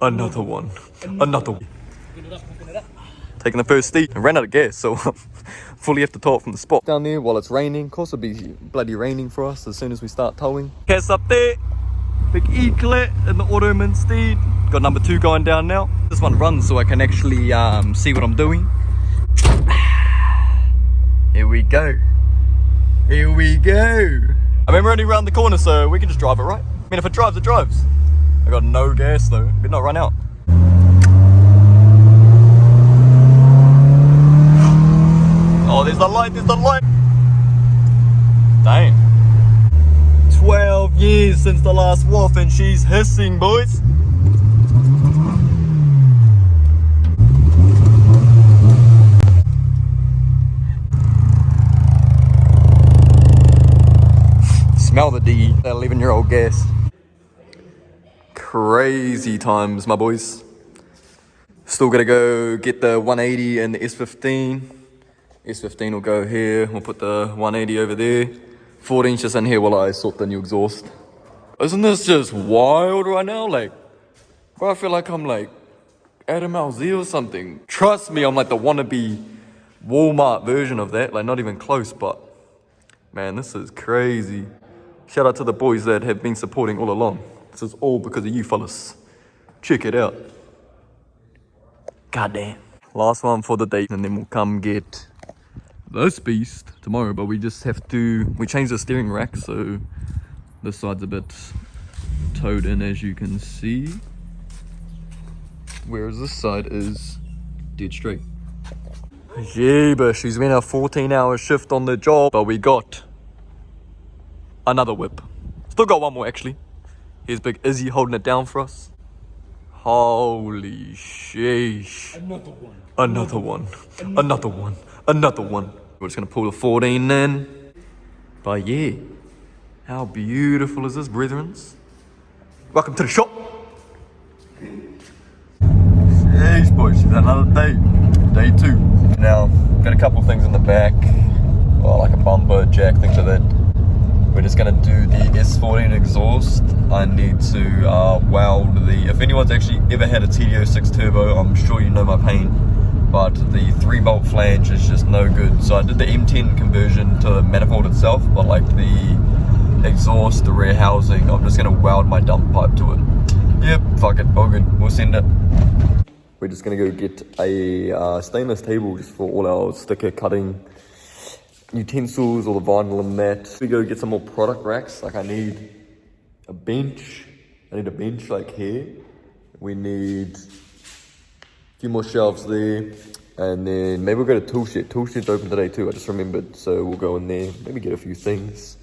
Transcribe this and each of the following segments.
Another one. Another one. Taking the first seat. I ran out of gas, so fully have to tow it from the spot. Down there while it's raining. Of course it'll be bloody raining for us as soon as we start towing. Gas up there. Big E-clit in the Automotive steed. Got number 2 going down now. This one runs so I can actually see what I'm doing. Here we go. Here we go. I mean, we're only around the corner, so we can just drive it, right? I mean, if it drives, it drives. I got no gas though. Did not run out. Oh, there's the light, there's the light. Dang. 12 years since the last waff and she's hissing, boys. Smell the D, that 11-year-old gas. Crazy times, my boys. Still gotta go get the 180 and the S15. S15 will go here, we'll put the 180 over there. 14's just in here while I sort the new exhaust. Isn't this just wild right now? Like, bro, I feel like I'm like Adam LZ or something. Trust me, I'm like the wannabe Walmart version of that. Like, not even close, but man, this is crazy. Shout out to the boys that have been supporting all along. This is all because of you fellas. Check it out. Goddamn. Last one for the day, and then we'll come get this beast tomorrow. But we just have to, we changed the steering rack, so this side's a bit towed in, as you can see. Whereas this side is dead straight. Yeah, but she's been a 14-hour shift on the job, but we got another whip. Still got one more actually. Here's Big Izzy holding it down for us. Holy sheesh. Another one. Another one. Another one. Another one. We're just gonna pull the 14 in. But yeah, how beautiful is this, brethrens? Welcome to the shop. Sheesh, boys, she's another day. Day 2. Now, got a couple things in the back. Well, like a bumper, jack, things like that. We're just gonna do the S14 exhaust. I need to weld the, if anyone's actually ever had a TD06 turbo, I'm sure you know my pain, but the 3-bolt flange is just no good. So I did the M10 conversion to the manifold itself, but like the exhaust, the rear housing, I'm just gonna weld my dump pipe to it. Yep, fuck it, all good, we'll send it. We're just gonna go get a stainless table just for all our sticker cutting utensils, all the vinyl and that. We go get some more product racks. Like I need a bench. I need a bench like here. We need a few more shelves there. And then maybe we'll go to tool shed. Tool shed's open today too, I just remembered. So we'll go in there, maybe get a few things.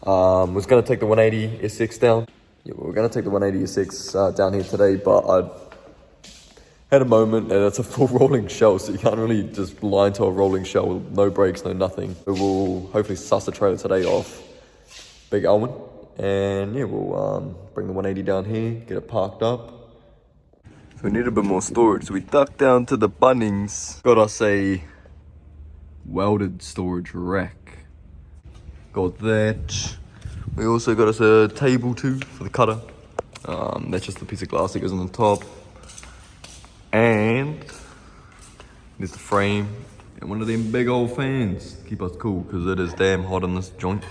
Was gonna take the 180 SX down. Yeah, we're gonna take the 180 SX down here today, but I had a moment and it's a full rolling shell, so you can't really just lie into a rolling shell with no brakes, no nothing. So we'll hopefully suss the trailer today off Big Almond, and yeah, we'll bring the 180 down here, get it parked up. So we need a bit more storage, so we ducked down to the Bunnings, got us a welded storage rack. Got that. We also got us a table too for the cutter. That's just a piece of glass that goes on the top. And there's the frame and one of them big old fans. Keep us cool because it is damn hot in this joint.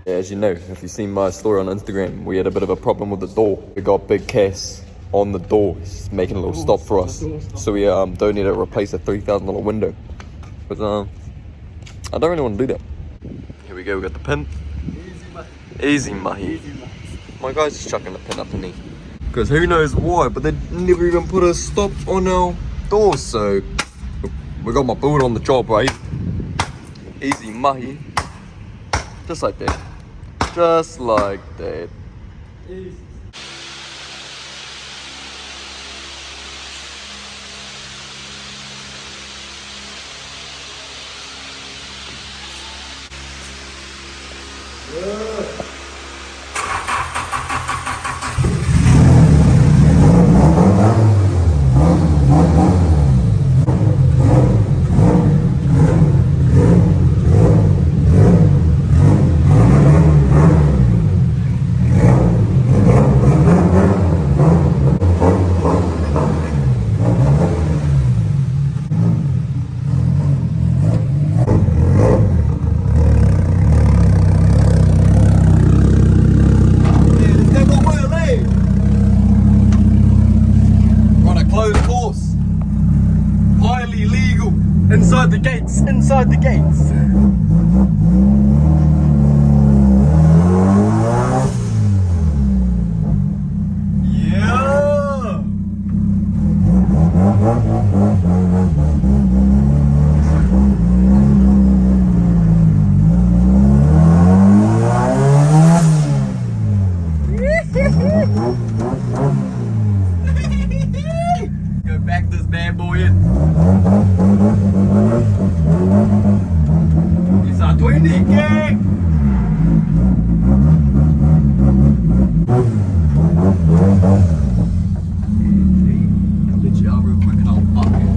Yeah, as you know, if you've seen my story on Instagram, we had a bit of a problem with the door. We got Big Cass on the door, he's making a little stop for us. So we don't need to replace a $3,000 window. But I don't really want to do that. Here we go, we got the pin. Easy mahi. My guy's just chucking the pin up in there. Because who knows why, but they never even put a stop on our doors, so we got my boot on the job, right? Easy mahi. Just like that. Just like that. Easy. Inside the gates, inside the gates. Yeah. Go back this bad boy in. It's a 20 gang. I'll let you out real quick and I'll fuck it.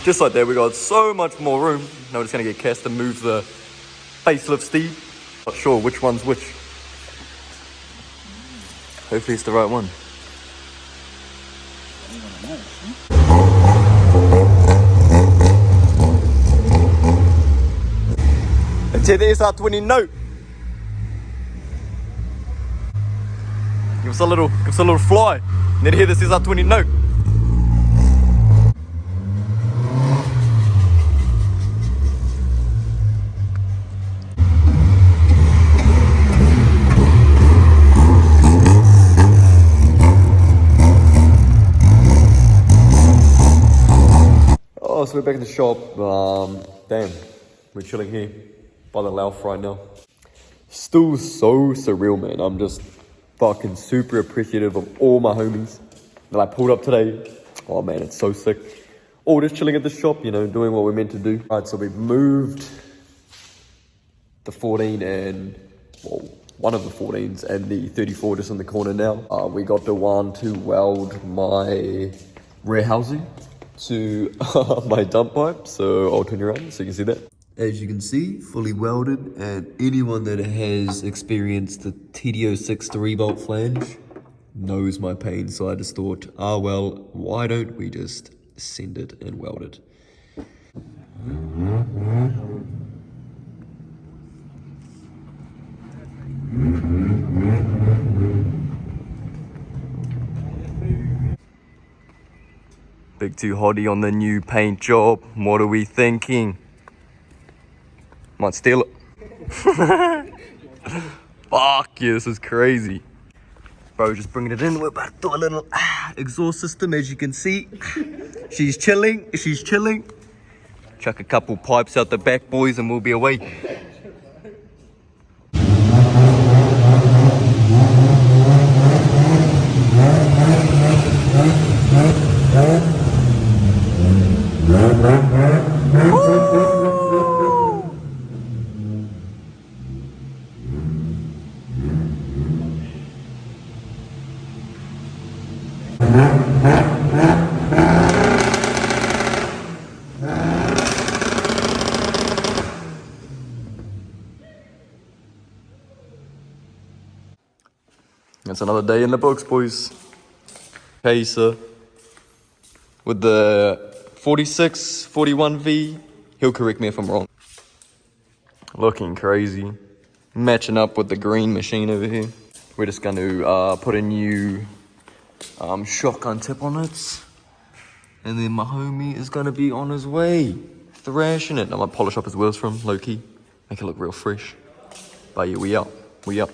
Just like that, we got so much more room. Now we're just gonna get Cass to move the facelift Steve. Not sure which one's which. Hopefully it's the right one. Take the SR20 note. Give us a little fly. Need to hear this SR20 note. Oh, so we're back in the shop. Damn, we're chilling here by the Lauf right now. Still so surreal, man. I'm just fucking super appreciative of all my homies that I pulled up today. Oh man, it's so sick. All just chilling at the shop, you know, doing what we're meant to do. Right, so we've moved the 14 and, well, one of the 14s and the 34 just in the corner now. We got the one to weld my rear housing to my dump pipe, so I'll turn you around so you can see that. As you can see, fully welded, and anyone that has experienced the TD06 3-volt flange knows my pain, so I just thought, well, why don't we just send it and weld it? Big too hottie on the new paint job. What are we thinking? Might steal it. Fuck yeah, this is crazy. Bro, just bringing it in. We're about to do a little exhaust system, as you can see. She's chilling, she's chilling. Chuck a couple pipes out the back, boys, and we'll be away. That's another day in the books, boys. Pacer with the 46, 41V. He'll correct me if I'm wrong. Looking crazy. Matching up with the green machine over here. We're just going to put a new shotgun tip on it. And then my homie is going to be on his way. Thrashing it. I might polish up his wheels from low key. Make it look real fresh. But yeah, we up. We up.